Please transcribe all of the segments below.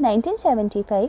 1975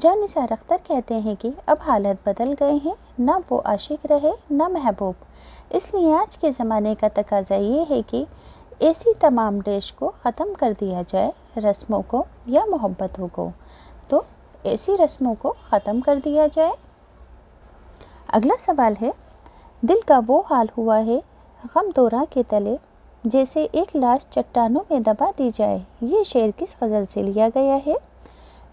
جاں نثار اختر کہتے ہیں کہ اب حالت بدل گئے ہیں، نہ وہ عاشق رہے نہ محبوب، اس لیے آج کے زمانے کا تقاضا یہ ہے کہ ایسی تمام ڈیش کو ختم کر دیا جائے، رسموں کو یا محبتوں کو، تو ایسی رسموں کو ختم کر دیا جائے۔ اگلا سوال ہے، دل کا وہ حال ہوا ہے غم دورہ کے تلے، جیسے ایک لاش چٹانوں میں دبا دی جائے، یہ شعر کس غزل سے لیا گیا ہے؟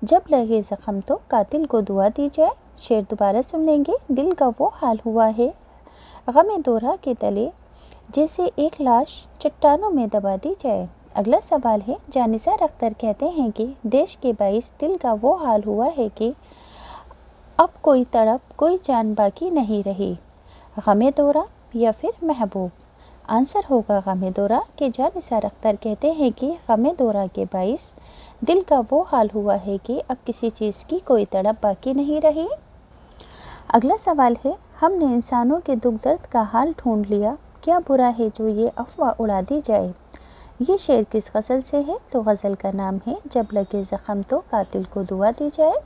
جب لگے زخم تو قاتل کو دعا دی جائے۔ شعر دوبارہ سن لیں گے، دل کا وہ حال ہوا ہے غم دورہ کے تلے، جیسے ایک لاش چٹانوں میں دبا دی جائے۔ اگلا سوال ہے، جاں نثار اختر کہتے ہیں کہ دیش کے باعث دل کا وہ حال ہوا ہے کہ اب کوئی تڑپ کوئی جان باقی نہیں رہی، غم دورہ یا پھر محبوب؟ آنسر ہوگا غم دورہ، کہ جاں نثار اختر کہتے ہیں کہ غم دورہ کے باعث دل کا وہ حال ہوا ہے کہ اب کسی چیز کی کوئی تڑپ باقی نہیں رہی۔ اگلا سوال ہے، ہم نے انسانوں کے دکھ درد کا حال ڈھونڈ لیا، کیا برا ہے جو یہ افواہ اڑا دی جائے، یہ شعر کس غزل سے ہے؟ تو غزل کا نام ہے جب لگے زخم تو قاتل کو دعا دی جائے۔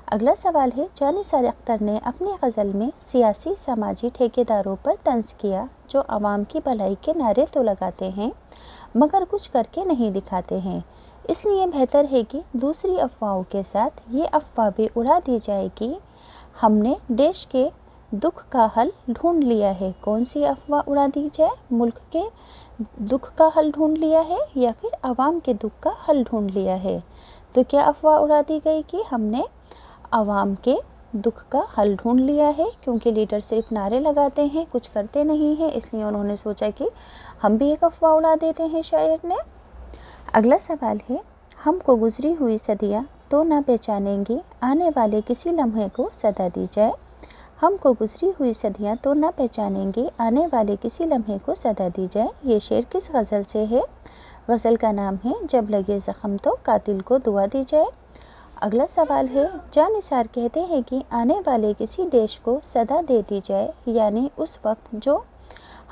اگلا سوال ہے، جاں نثار اختر نے اپنی غزل میں سیاسی سماجی ٹھیکیداروں پر طنز کیا، جو عوام کی بھلائی کے نعرے تو لگاتے ہیں مگر کچھ کر کے نہیں دکھاتے ہیں، اس لیے بہتر ہے کہ دوسری افواہوں کے ساتھ یہ افواہ بھی اڑا دی جائے کہ ہم نے دیش کے دکھ کا حل ڈھونڈ لیا ہے۔ کون سی افواہ اڑا دی جائے؟ ملک کے دکھ کا حل ڈھونڈ لیا ہے یا پھر عوام کے دکھ کا حل ڈھونڈ لیا ہے؟ تو کیا افواہ اڑا دی گئی کہ ہم نے عوام کے دکھ کا حل ڈھونڈ لیا ہے، کیونکہ لیڈر صرف نعرے لگاتے ہیں کچھ کرتے نہیں ہیں، اس لیے انہوں نے سوچا کہ ہم بھی ایک افواہ اڑا دیتے ہیں شاعر نے۔ اگلا سوال ہے، ہم کو گزری ہوئی صدیاں تو نہ پہچانیں گی، آنے والے کسی لمحے کو صدا دی جائے۔ ہم کو گزری ہوئی صدیاں تو نہ پہچانیں گی، آنے والے کسی لمحے کو صدا دی جائے، یہ شعر کس غزل سے ہے؟ غزل کا نام ہے جب لگے زخم تو قاتل کو دعا دی جائے۔ اگلا سوال ہے، جاں نثار کہتے ہیں کہ آنے والے کسی دیش کو صدا دے دی جائے، یعنی اس وقت جو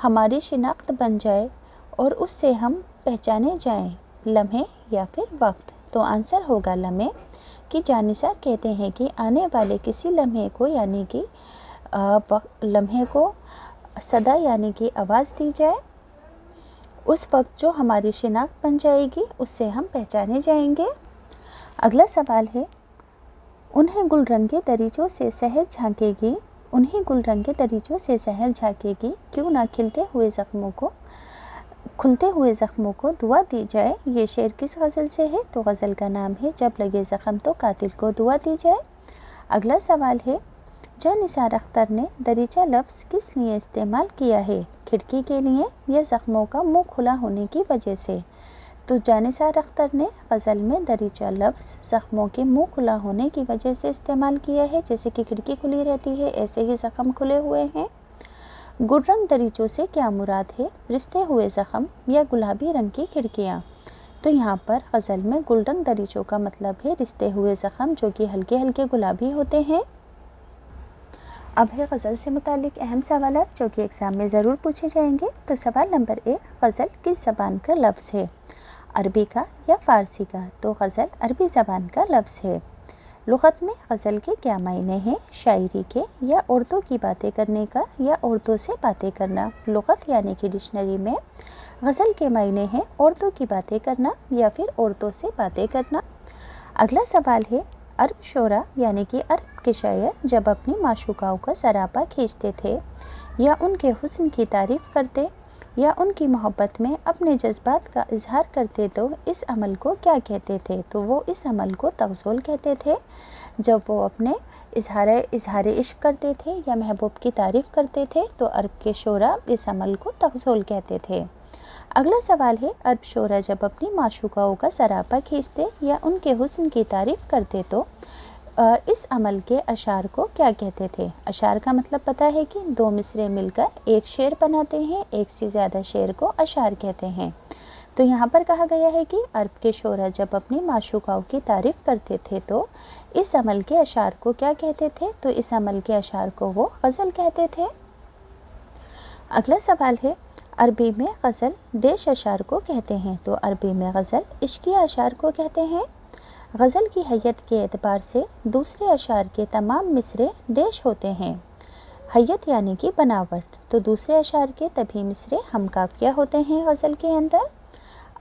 ہماری شناخت بن جائے اور اس سے ہم پہچانے جائیں، لمحے یا پھر وقت؟ تو آنسر ہوگا لمحے، کہ جاں نثار کہتے ہیں کہ آنے والے کسی لمحے کو یعنی کہ لمحے کو صدا یعنی کہ آواز دی جائے، اس وقت جو ہماری شناخت بن جائے گی اس سے ہم پہچانے جائیں گے۔ اگلا سوال ہے، انہیں گل رنگے دریچوں سے سحر جھانکے گی، انہیں گل رنگے دریچوں سے سحر جھانکے گی، کیوں نہ کھلتے ہوئے زخموں کو دعا دی جائے، یہ شعر کس غزل سے ہے؟ تو غزل کا نام ہے جب لگے زخم تو قاتل کو دعا دی جائے۔ اگلا سوال ہے، جاں نثار اختر نے دریچہ لفظ کس لیے استعمال کیا ہے، کھڑکی کے لیے یا زخموں کا منہ کھلا ہونے کی وجہ سے؟ تو جاں نثار اختر نے غزل میں دریچہ لفظ زخموں کے منہ کھلا ہونے کی وجہ سے استعمال کیا ہے، جیسے کہ کھڑکی کھلی رہتی ہے ایسے ہی زخم کھلے ہوئے ہیں۔ گل رنگ دریچوں سے کیا مراد ہے، رشتے ہوئے زخم یا گلابی رنگ کی کھڑکیاں؟ تو یہاں پر غزل میں گل رنگ دریچوں کا مطلب ہے رشتے ہوئے زخم، جو کہ ہلکے ہلکے گلابی ہوتے ہیں۔ اب ہے غزل سے متعلق اہم سوالات جو کہ ایگزام میں ضرور پوچھے جائیں گے۔ تو سوال نمبر 1، غزل کس زبان کا لفظ ہے، عربی کا یا فارسی کا؟ تو غزل عربی زبان کا لفظ ہے۔ لغت میں غزل کے کیا معنی ہیں، شاعری کے یا عورتوں کی باتیں کرنے کا یا عورتوں سے باتیں کرنا؟ لغت یعنی کہ ڈکشنری میں غزل کے معنی ہیں عورتوں کی باتیں کرنا یا پھر عورتوں سے باتیں کرنا۔ اگلا سوال ہے، عرب شعراء یعنی کہ عرب کے شاعر جب اپنی معشوقاؤں کا سراپا کھینچتے تھے یا ان کے حسن کی تعریف کرتے یا ان کی محبت میں اپنے جذبات کا اظہار کرتے تو اس عمل کو کیا کہتے تھے؟ تو وہ اس عمل کو تغزل کہتے تھے۔ جب وہ اپنے اظہار عشق کرتے تھے یا محبوب کی تعریف کرتے تھے تو عرب کے شعراء اس عمل کو تغزل کہتے تھے۔ اگلا سوال ہے، عرب شعراء جب اپنی معشوقاؤں کا سراپا کھینچتے یا ان کے حسن کی تعریف کرتے تو اس عمل کے اشعار کو کیا کہتے تھے؟ اشعار کا مطلب پتہ ہے کہ دو مصرے مل کر ایک شعر بناتے ہیں، ایک سے زیادہ شعر کو اشعار کہتے ہیں۔ تو یہاں پر کہا گیا ہے کہ عرب کے شعراء جب اپنی معشوقاؤں کی تعریف کرتے تھے تو اس عمل کے اشعار کو کیا کہتے تھے؟ تو اس عمل کے اشعار کو وہ غزل کہتے تھے۔ اگلا سوال ہے، عربی میں غزل ڈیش اشعار کو کہتے ہیں؟ تو عربی میں غزل عشقیہ اشعار کو کہتے ہیں۔ غزل کی حیت کے اعتبار سے دوسرے اشعار کے تمام مصرے ڈیش ہوتے ہیں۔ حیت یعنی کہ بناوٹ، تو دوسرے اشعار کے تبھی مصرے ہم قافیہ ہوتے ہیں غزل کے اندر۔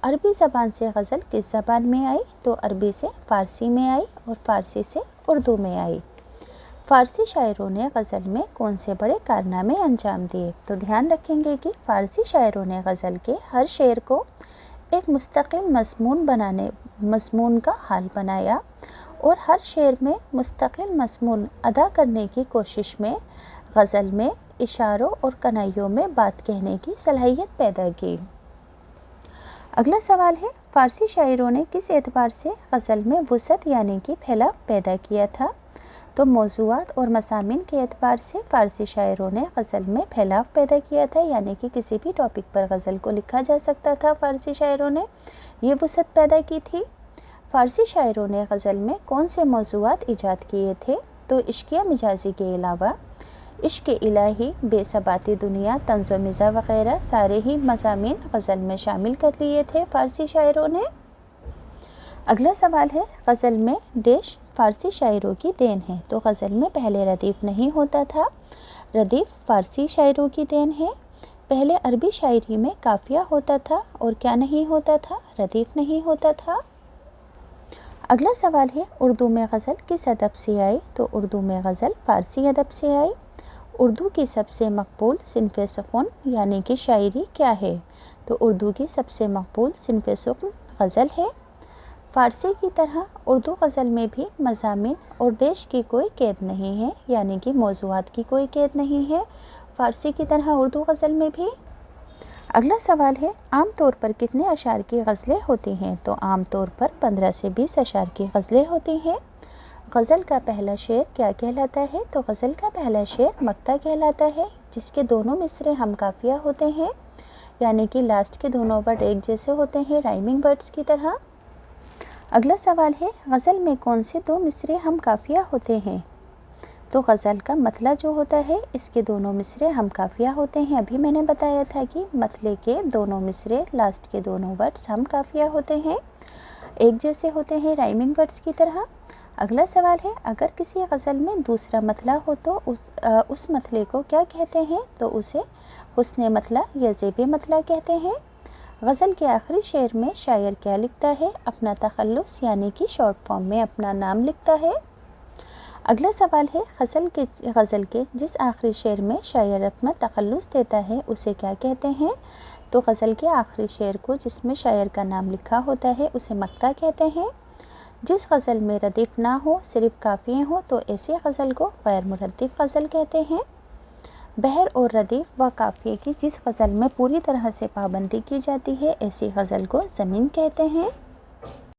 عربی زبان سے غزل کس زبان میں آئی؟ تو عربی سے فارسی میں آئی اور فارسی سے اردو میں آئی۔ فارسی شاعروں نے غزل میں کون سے بڑے کارنامے انجام دیے؟ تو دھیان رکھیں گے کہ فارسی شاعروں نے غزل کے ہر شعر کو ایک مستقل مضمون کا حال بنایا اور ہر شعر میں مستقل مضمون ادا کرنے کی کوشش میں غزل میں اشاروں اور کنائیوں میں بات کہنے کی صلاحیت پیدا کی۔ اگلا سوال ہے، فارسی شاعروں نے کس اعتبار سے غزل میں وسعت یعنی کہ پھیلاؤ پیدا کیا تھا؟ تو موضوعات اور مضامین کے اعتبار سے فارسی شاعروں نے غزل میں پھیلاؤ پیدا کیا تھا، یعنی کہ کسی بھی ٹاپک پر غزل کو لکھا جا سکتا تھا۔ فارسی شاعروں نے یہ وسعت پیدا کی تھی۔ فارسی شاعروں نے غزل میں کون سے موضوعات ایجاد کیے تھے؟ تو عشقیہ مجازی کے علاوہ عشق الہی، بے ثباتی دنیا، طنز و مزاح وغیرہ سارے ہی مضامین غزل میں شامل کر لیے تھے فارسی شاعروں نے۔ اگلا سوال ہے، غزل میں ڈیش فارسی شاعروں کی دین ہے؟ تو غزل میں پہلے ردیف نہیں ہوتا تھا، ردیف فارسی شاعروں کی دین ہے۔ پہلے عربی شاعری میں قافیہ ہوتا تھا اور کیا نہیں ہوتا تھا؟ ردیف نہیں ہوتا تھا۔ اگلا سوال ہے، اردو میں غزل کس ادب سے آئی؟ تو اردو میں غزل فارسی ادب سے آئی۔ اردو کی سب سے مقبول صنف سخن یعنی کہ شاعری کیا ہے؟ تو اردو کی سب سے مقبول صنف سخن غزل ہے۔ فارسی کی طرح اردو غزل میں بھی مضامین اور ڈیش کی کوئی قید نہیں ہے، یعنی کہ موضوعات کی کوئی قید نہیں ہے فارسی کی طرح اردو غزل میں بھی۔ اگلا سوال ہے، عام طور پر کتنے اشعار کی غزلیں ہوتی ہیں؟ تو عام طور پر 15 سے 20 اشعار کی غزلیں ہوتی ہیں۔ غزل کا پہلا شعر کیا کہلاتا ہے؟ تو غزل کا پہلا شعر مقطع کہلاتا ہے، جس کے دونوں مصرے ہم قافیہ ہوتے ہیں، یعنی کہ لاسٹ کے دونوں ورڈ ایک جیسے ہوتے ہیں رائمنگ ورڈز کی طرح۔ اگلا سوال ہے، غزل میں کون سے دو مصرے ہم قافیہ ہوتے ہیں؟ تو غزل کا مطلع جو ہوتا ہے اس کے دونوں مصرے ہم قافیہ ہوتے ہیں۔ ابھی میں نے بتایا تھا کہ مطلع کے دونوں مصرے لاسٹ کے دونوں ورڈز ہم قافیہ ہوتے ہیں، ایک جیسے ہوتے ہیں رائمنگ ورڈز کی طرح۔ اگلا سوال ہے، اگر کسی غزل میں دوسرا مطلع ہو تو اس مطلع کو کیا کہتے ہیں؟ تو اسے حسن مطلع یا زیب مطلع کہتے ہیں۔ غزل کے آخری شعر میں شاعر کیا لکھتا ہے؟ اپنا تخلص یعنی کہ شارٹ فارم میں اپنا نام لکھتا ہے۔ اگلا سوال ہے، غزل کے جس آخری شعر میں شاعر اپنا تخلص دیتا ہے اسے کیا کہتے ہیں؟ تو غزل کے آخری شعر کو جس میں شاعر کا نام لکھا ہوتا ہے اسے مقطع کہتے ہیں۔ جس غزل میں ردیف نہ ہو، صرف قافیے ہوں تو ایسے غزل کو غیر مردف غزل کہتے ہیں۔ بحر اور ردیف و قافیے کی جس غزل میں پوری طرح سے پابندی کی جاتی ہے ایسی غزل کو ضمین کہتے ہیں۔